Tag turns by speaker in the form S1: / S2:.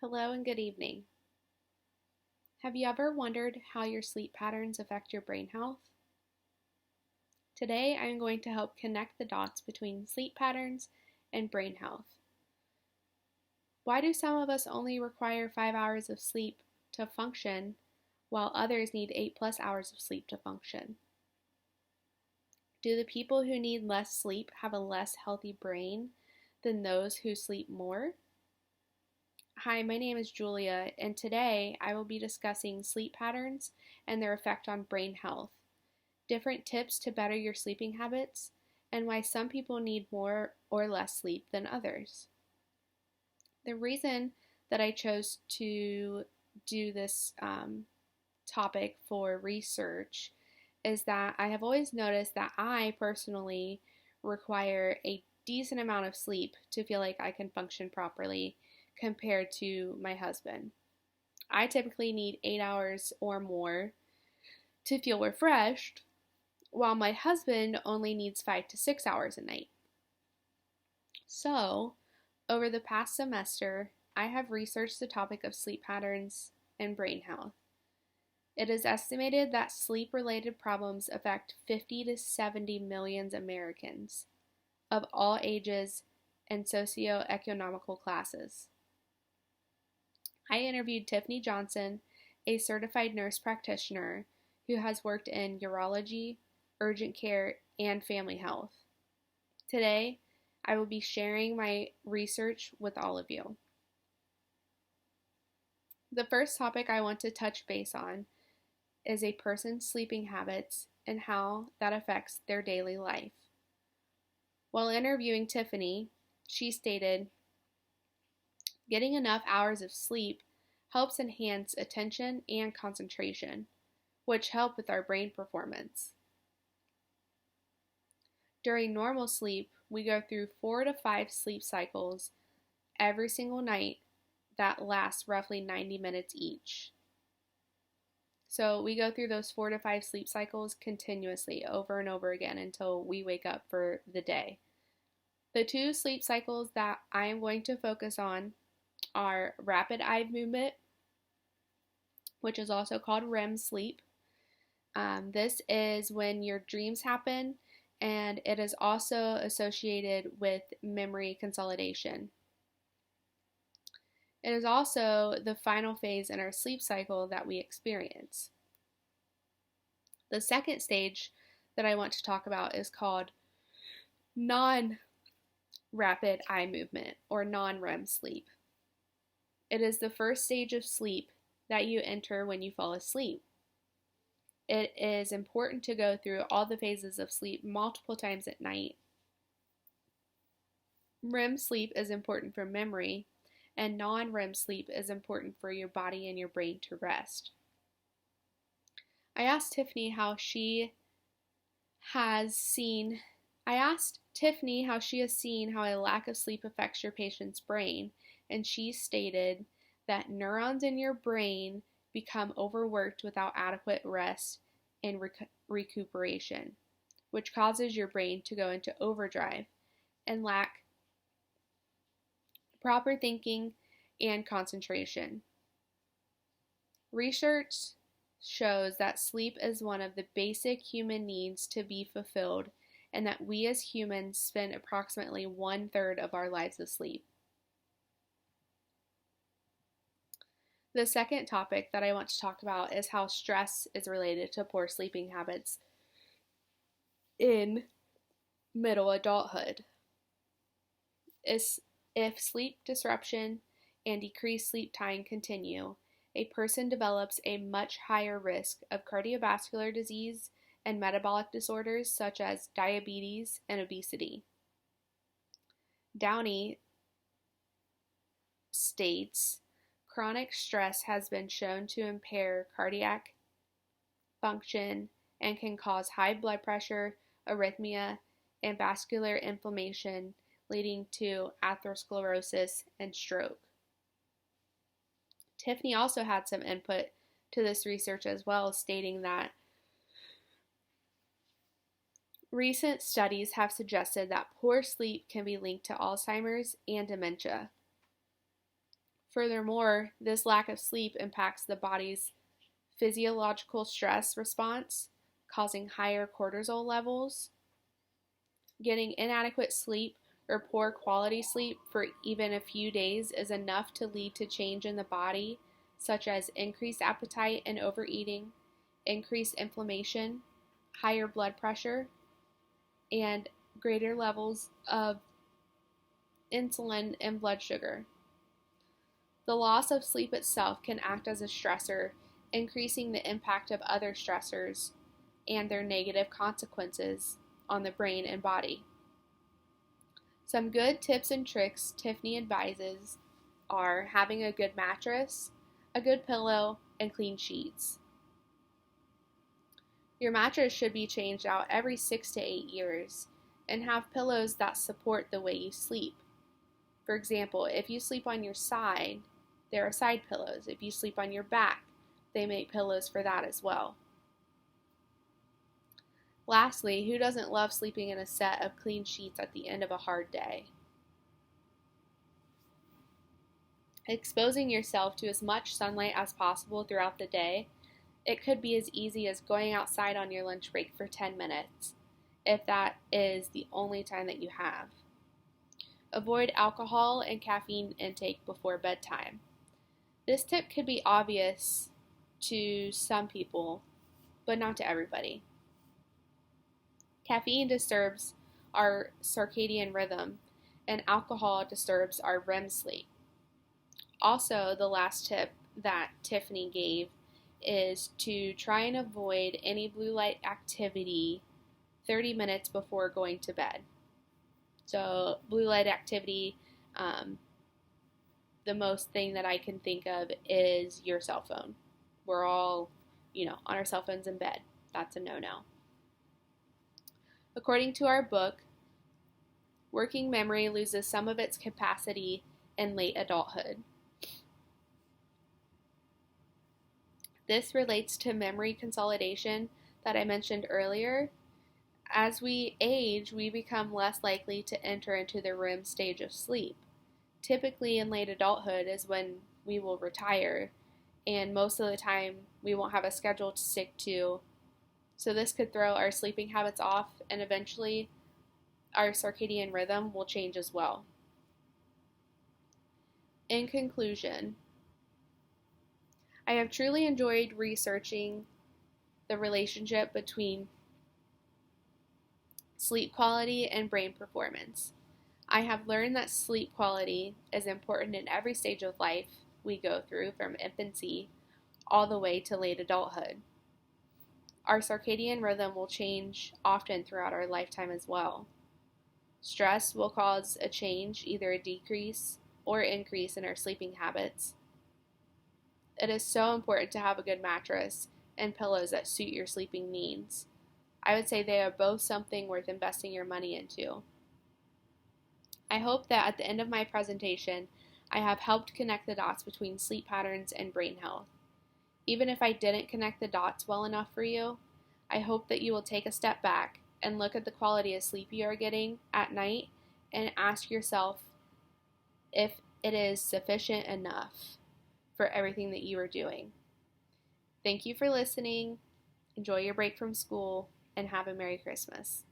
S1: Hello and good evening. Have you ever wondered how your sleep patterns affect your brain health? Today, I am going to help connect the dots between sleep patterns and brain health. Why do some of us only require 5 hours of sleep to function, while others need 8+ hours of sleep to function? Do the people who need less sleep have a less healthy brain than those who sleep more? Hi, my name is Julia, and today I will be discussing sleep patterns and their effect on brain health, different tips to better your sleeping habits, and why some people need more or less sleep than others. The reason that I chose to do this topic for research is that I have always noticed that I personally require a decent amount of sleep to feel like I can function properly compared to my husband. I typically need 8 hours or more to feel refreshed, while my husband only needs 5 to 6 hours a night. So, over the past semester, I have researched the topic of sleep patterns and brain health. It is estimated that sleep-related problems affect 50 to 70 million Americans of all ages and socioeconomical classes. I interviewed Tiffany Johnson, a certified nurse practitioner who has worked in urology, urgent care, and family health. Today, I will be sharing my research with all of you. The first topic I want to touch base on is a person's sleeping habits and how that affects their daily life. While interviewing Tiffany, she stated, "Getting enough hours of sleep helps enhance attention and concentration, which help with our brain performance. During normal sleep, we go through 4 to 5 sleep cycles every single night that last roughly 90 minutes each. So we go through those 4 to 5 sleep cycles continuously over and over again until we wake up for the day. The 2 sleep cycles that I am going to focus on are rapid eye movement, which is also called REM sleep. This is when your dreams happen, and it is also associated with memory consolidation. It is also the final phase in our sleep cycle that we experience. The second stage that I want to talk about is called non-rapid eye movement, or non-REM sleep. It is the first stage of sleep that you enter when you fall asleep. It is important to go through all the phases of sleep multiple times at night. REM sleep is important for memory, and non-REM sleep is important for your body and your brain to rest. I asked Tiffany how she has seen how a lack of sleep affects your patient's brain, and she stated that neurons in your brain become overworked without adequate rest and recuperation, which causes your brain to go into overdrive and lack proper thinking and concentration. Research shows that sleep is one of the basic human needs to be fulfilled, and that we as humans spend approximately 1/3 of our lives asleep. The second topic that I want to talk about is how stress is related to poor sleeping habits in middle adulthood. If sleep disruption and decreased sleep time continue, a person develops a much higher risk of cardiovascular disease and metabolic disorders such as diabetes and obesity. Downey states, chronic stress has been shown to impair cardiac function and can cause high blood pressure, arrhythmia, and vascular inflammation, leading to atherosclerosis and stroke. Tiffany also had some input to this research as well, stating that recent studies have suggested that poor sleep can be linked to Alzheimer's and dementia. Furthermore, this lack of sleep impacts the body's physiological stress response, causing higher cortisol levels. Getting inadequate sleep or poor quality sleep for even a few days is enough to lead to change in the body, such as increased appetite and overeating, increased inflammation, higher blood pressure, and greater levels of insulin and blood sugar. The loss of sleep itself can act as a stressor, increasing the impact of other stressors and their negative consequences on the brain and body. Some good tips and tricks Tiffany advises are having a good mattress, a good pillow, and clean sheets. Your mattress should be changed out every 6 to 8 years and have pillows that support the way you sleep. For example, if you sleep on your side, there are side pillows. If you sleep on your back, they make pillows for that as well. Lastly, who doesn't love sleeping in a set of clean sheets at the end of a hard day? Exposing yourself to as much sunlight as possible throughout the day. It could be as easy as going outside on your lunch break for 10 minutes, if that is the only time that you have. Avoid alcohol and caffeine intake before bedtime. This tip could be obvious to some people, but not to everybody. Caffeine disturbs our circadian rhythm, and alcohol disturbs our REM sleep. Also, the last tip that Tiffany gave is to try and avoid any blue light activity 30 minutes before going to bed. So, blue light activity, the most thing that I can think of is your cell phone. We're all, on our cell phones in bed. That's a no-no. According to our book, working memory loses some of its capacity in late adulthood. This relates to memory consolidation that I mentioned earlier. As we age, we become less likely to enter into the REM stage of sleep. Typically in late adulthood is when we will retire, and most of the time we won't have a schedule to stick to. So this could throw our sleeping habits off, and eventually our circadian rhythm will change as well. In conclusion, I have truly enjoyed researching the relationship between sleep quality and brain performance. I have learned that sleep quality is important in every stage of life we go through, from infancy all the way to late adulthood. Our circadian rhythm will change often throughout our lifetime as well. Stress will cause a change, either a decrease or increase in our sleeping habits. It is so important to have a good mattress and pillows that suit your sleeping needs. I would say they are both something worth investing your money into. I hope that at the end of my presentation, I have helped connect the dots between sleep patterns and brain health. Even if I didn't connect the dots well enough for you, I hope that you will take a step back and look at the quality of sleep you are getting at night and ask yourself if it is sufficient enough for everything that you are doing. Thank you for listening. Enjoy your break from school and have a Merry Christmas.